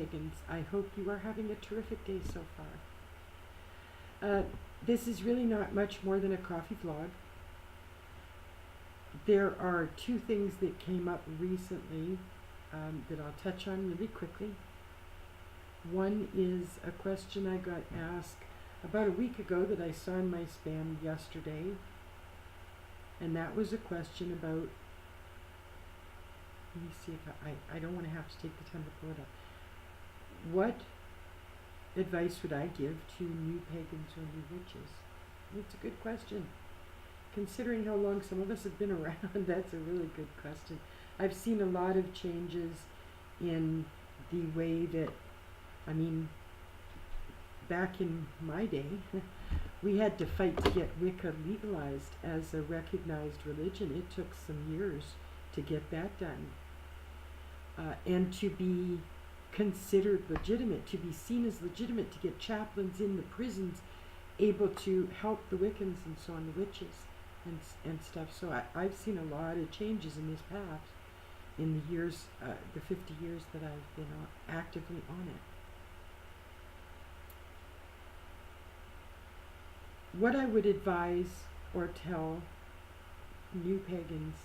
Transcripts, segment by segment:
pagans. I hope you are having a terrific day so far. This is really not much more than a coffee vlog. There are two things that came up recently that I'll touch on really quickly. One is a question I got asked about a week ago that I saw in my spam yesterday, and that was a question about, let me see if I don't want to have to take the time to pull it up. What advice would I give to new pagans or new witches? It's a good question. Considering how long some of us have been around, that's a really good question. I've seen a lot of changes in the way that, back in my day, we had to fight to get Wicca legalized as a recognized religion. It took some years to get that done. And to be considered legitimate, to be seen as legitimate, to get chaplains in the prisons able to help the Wiccans and so on, the witches and stuff. So I've seen a lot of changes in this path in the years, the 50 years that I've been actively on it. What I would advise or tell new pagans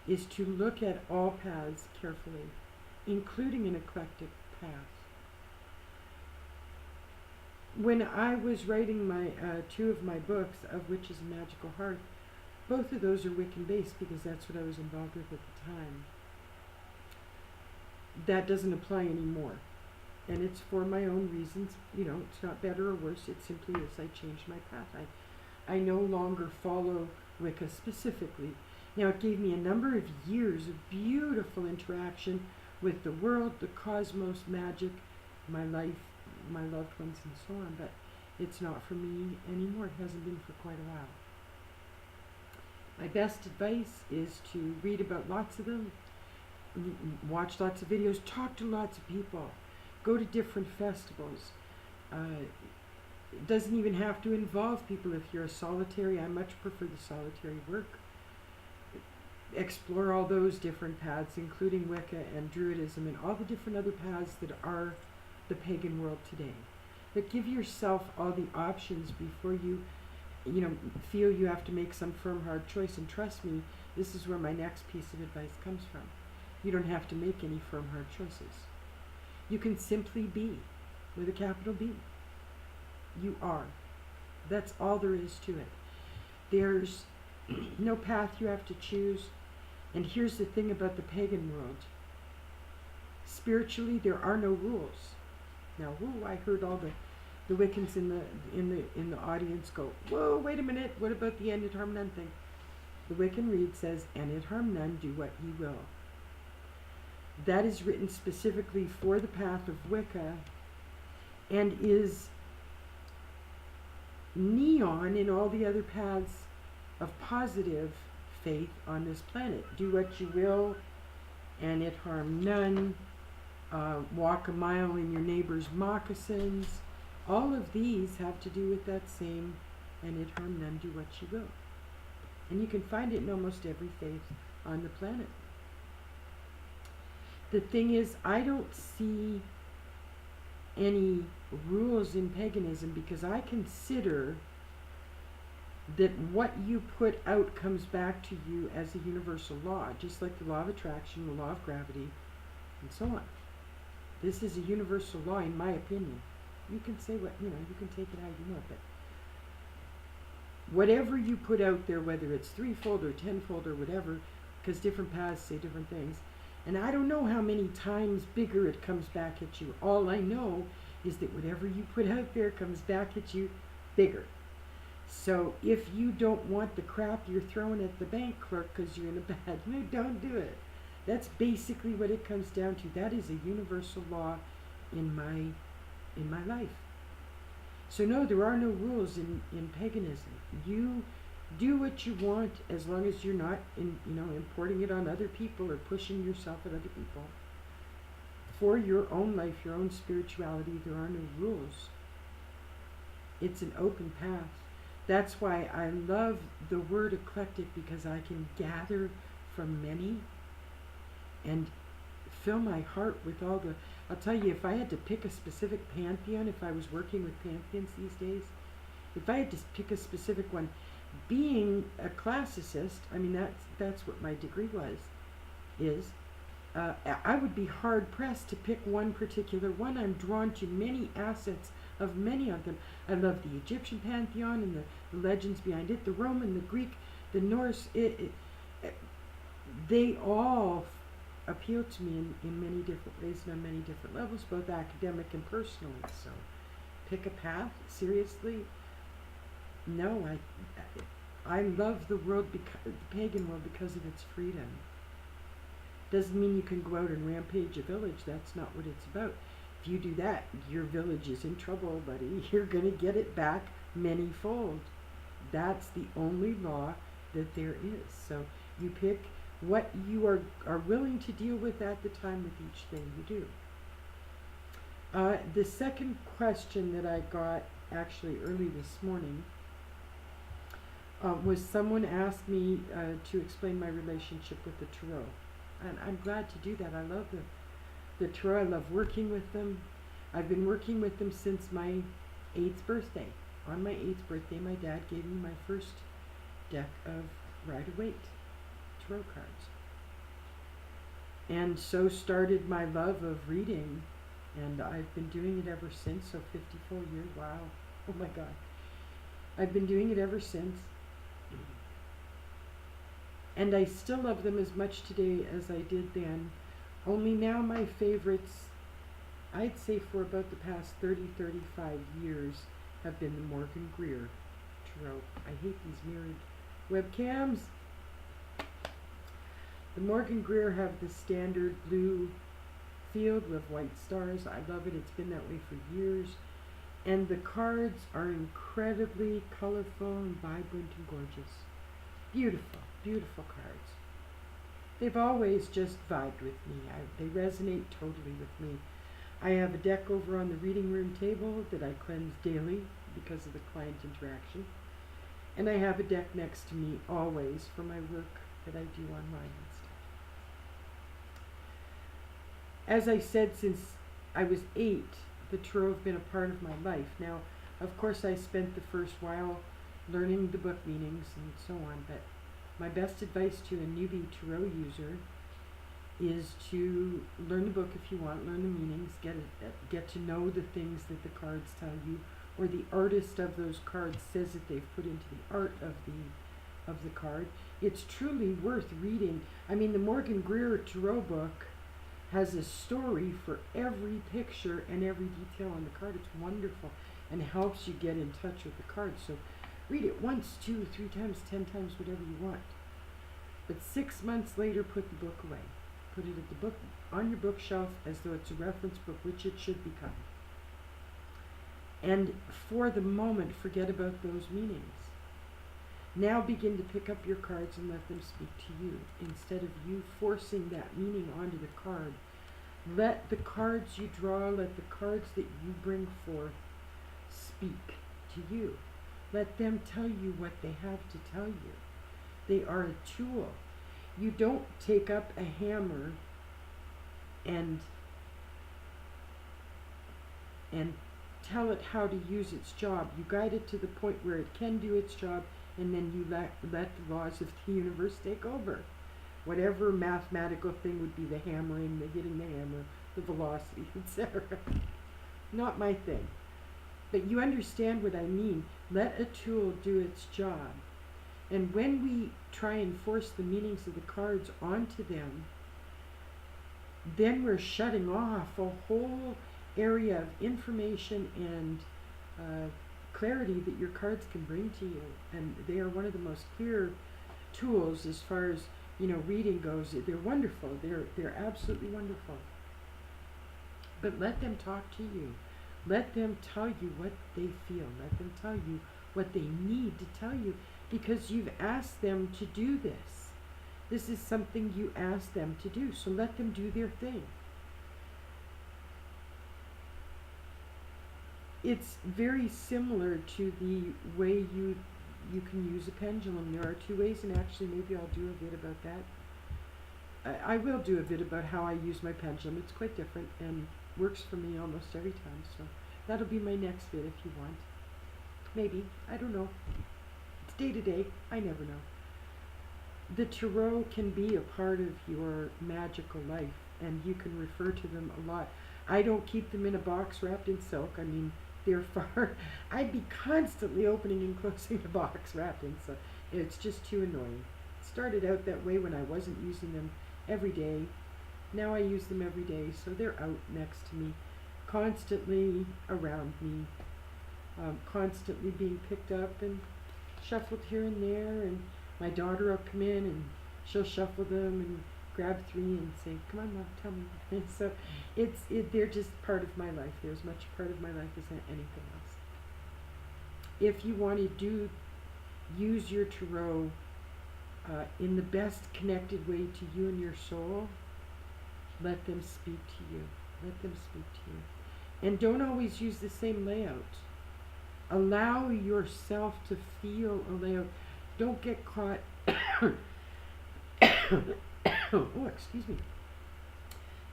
is to look at all paths carefully, including an eclectic path. When I was writing my two of my books, Of Witches and Magical Hearth, both of those are Wiccan based because that's what I was involved with at the time. That doesn't apply anymore. And it's for my own reasons. It's not better or worse. It simply is I changed my path. I no longer follow Wicca specifically. Now, it gave me a number of years of beautiful interaction with the world, the cosmos, magic, my life, my loved ones, and so on. But it's not for me anymore. It hasn't been for quite a while. My best advice is to read about lots of them, watch lots of videos, talk to lots of people, go to different festivals. It doesn't even have to involve people if you're a solitary. I much prefer the solitary work. Explore all those different paths, including Wicca and Druidism and all the different other paths that are the pagan world today. But give yourself all the options before you feel you have to make some firm, hard choice. And trust me, this is where my next piece of advice comes from. You don't have to make any firm, hard choices. You can simply be, with a capital B. You are. That's all there is to it. There's no path you have to choose. And here's the thing about the pagan world. Spiritually, there are no rules. Now, I heard all the Wiccans in the audience go, whoa, wait a minute, what about the and it harm none thing? The Wiccan Read says, and it harm none, do what ye will. That is written specifically for the path of Wicca and is neon in all the other paths of positive faith on this planet. Do what you will, and it harm none. Walk a mile in your neighbor's moccasins. All of these have to do with that same, and it harm none, do what you will. And you can find it in almost every faith on the planet. The thing is, I don't see any rules in paganism because I consider that what you put out comes back to you as a universal law, just like the law of attraction, the law of gravity, and so on. This is a universal law, in my opinion. You can say what, you can take it how you want, but whatever you put out there, whether it's threefold or tenfold or whatever, because different paths say different things, and I don't know how many times bigger it comes back at you. All I know is that whatever you put out there comes back at you bigger. So if you don't want the crap you're throwing at the bank clerk because you're in a bad mood, don't do it. That's basically what it comes down to. That is a universal law in my life. So no, there are no rules in paganism. You do what you want as long as you're not importing it on other people or pushing yourself at other people. For your own life, your own spirituality, there are no rules. It's an open path. That's why I love the word eclectic, because I can gather from many and fill my heart with all the... I'll tell you, if I had to pick a specific pantheon, if I was working with pantheons these days, if I had to pick a specific one, being a classicist, I mean that's what my degree is. I would be hard pressed to pick one particular one. I'm drawn to many assets of many of them. I love the Egyptian pantheon and the legends behind it, the Roman, the Greek, the Norse. They all appeal to me in many different ways and on many different levels, both academic and personally. So, pick a path. Seriously, no. I love the world, the pagan world, because of its freedom. Doesn't mean you can go out and rampage a village. That's not what it's about. If you do that, your village is in trouble, buddy. You're going to get it back manyfold. That's the only law that there is. So you pick what you are willing to deal with at the time with each thing you do. The second question that I got actually early this morning was someone asked me to explain my relationship with the Tarot. And I'm glad to do that. I love the Tarot. I love working with them. I've been working with them since my 8th birthday. On my 8th birthday, my dad gave me my first deck of Rider-Waite Tarot cards. And so started my love of reading. And I've been doing it ever since. So 54 years. Wow. Oh my God. I've been doing it ever since. And I still love them as much today as I did then. Only now my favorites, I'd say for about the past 35 years, have been the Morgan Greer Tarot. I hate these mirrored webcams. The Morgan Greer have the standard blue field with white stars. I love it. It's been that way for years. And the cards are incredibly colorful and vibrant and gorgeous. Beautiful. Beautiful cards. They've always just vibed with me. They resonate totally with me. I have a deck over on the reading room table that I cleanse daily because of the client interaction. And I have a deck next to me always for my work that I do online and stuff. As I said, since I was 8, the Tarot have been a part of my life. Now, of course, I spent the first while learning the book meanings and so on, but my best advice to a newbie Tarot user is to learn the book if you want, learn the meanings, get to know the things that the cards tell you, or the artist of those cards says that they've put into the art of the card. It's truly worth reading. I mean, the Morgan Greer Tarot book has a story for every picture and every detail on the card. It's wonderful and helps you get in touch with the card. So read it once, 2, 3 times, 10 times, whatever you want. But 6 months later, put the book away. Put it at the book on your bookshelf as though it's a reference book, which it should become. And for the moment, forget about those meanings. Now begin to pick up your cards and let them speak to you. Instead of you forcing that meaning onto the card, let the cards you draw, let the cards that you bring forth speak to you. Let them tell you what they have to tell you. They are a tool. You don't take up a hammer and tell it how to use its job. You guide it to the point where it can do its job, and then you let the laws of the universe take over. Whatever mathematical thing would be the hammering, the hitting the hammer, the velocity, etc. Not my thing. But you understand what I mean. Let a tool do its job. And when we try and force the meanings of the cards onto them, then we're shutting off a whole area of information and clarity that your cards can bring to you. And they are one of the most clear tools as far as, reading goes. They're wonderful. They're absolutely wonderful. But let them talk to you. Let them tell you what they feel. Let them tell you what they need to tell you, because you've asked them to do this. This is something you asked them to do, so let them do their thing. It's very similar to the way you can use a pendulum. There are 2 ways, and actually maybe I'll do a bit about that. I will do a bit about how I use my pendulum. It's quite different, and works for me almost every time. So that'll be my next vid if you want. Maybe. I don't know. It's day to day. I never know. The tarot can be a part of your magical life, and you can refer to them a lot. I don't keep them in a box wrapped in silk. I mean, they're far. I'd be constantly opening and closing the box wrapped in silk. It's just too annoying. It started out that way when I wasn't using them every day. Now I use them every day, so they're out next to me, constantly around me, constantly being picked up and shuffled here and there. And my daughter will come in and she'll shuffle them and grab 3 and say, "Come on, Mom, tell me." And so they're just part of my life. They're as much part of my life as anything else. If you want to use your tarot in the best connected way to you and your soul, let them speak to you. Let them speak to you. And don't always use the same layout. Allow yourself to feel a layout. Don't get caught. Oh, excuse me.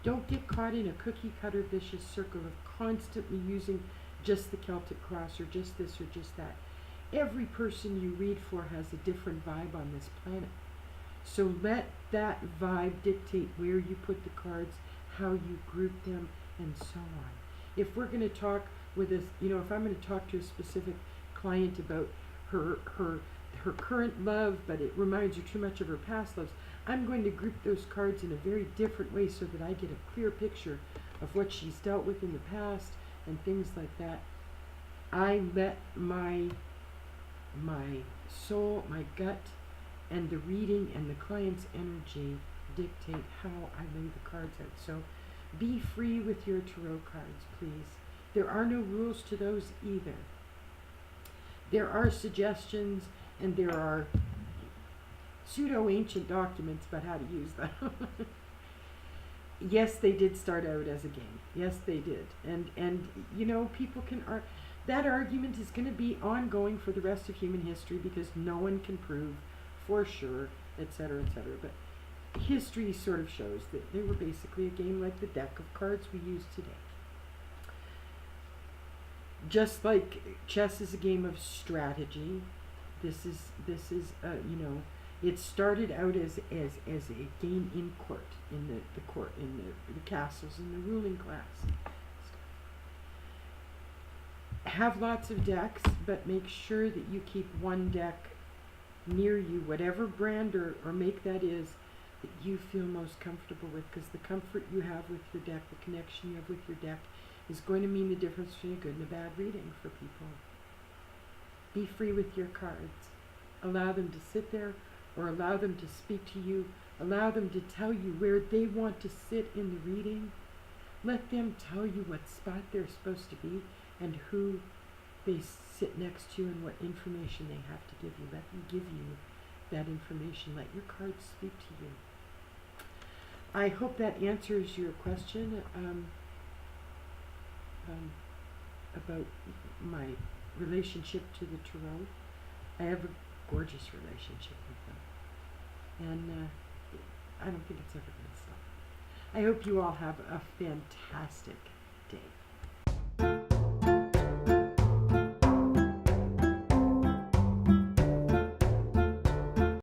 Don't get caught in a cookie cutter vicious circle of constantly using just the Celtic cross or just this or just that. Every person you read for has a different vibe on this planet. So let that vibe dictate where you put the cards, how you group them, and so on. If we're going to talk with if I'm going to talk to a specific client about her current love, but it reminds her too much of her past loves, I'm going to group those cards in a very different way so that I get a clear picture of what she's dealt with in the past and things like that. I let my soul, my gut, and the reading and the client's energy dictate how I lay the cards out. So be free with your tarot cards, please. There are no rules to those either. There are suggestions and there are pseudo-ancient documents about how to use them. Yes, they did start out as a game. Yes, they did. And people can that argument is going to be ongoing for the rest of human history because no one can prove for sure, etc., etc. But history sort of shows that they were basically a game like the deck of cards we use today. Just like chess is a game of strategy, this is it started out as a game in court, in the court, in the castles, in the ruling class. Have lots of decks, but make sure that you keep one deck near you, whatever brand or make that is, that you feel most comfortable with, because the comfort you have with your deck, the connection you have with your deck, is going to mean the difference between a good and a bad reading for people. Be free with your cards. Allow them to sit there, or allow them to speak to you. Allow them to tell you where they want to sit in the reading. Let them tell you what spot they're supposed to be and who they sit next to and what information they have to give you. Let them give you that information. Let your cards speak to you. I hope that answers your question about my relationship to the tarot. I have a gorgeous relationship with them, and I don't think it's ever going to stop. I hope you all have a fantastic day.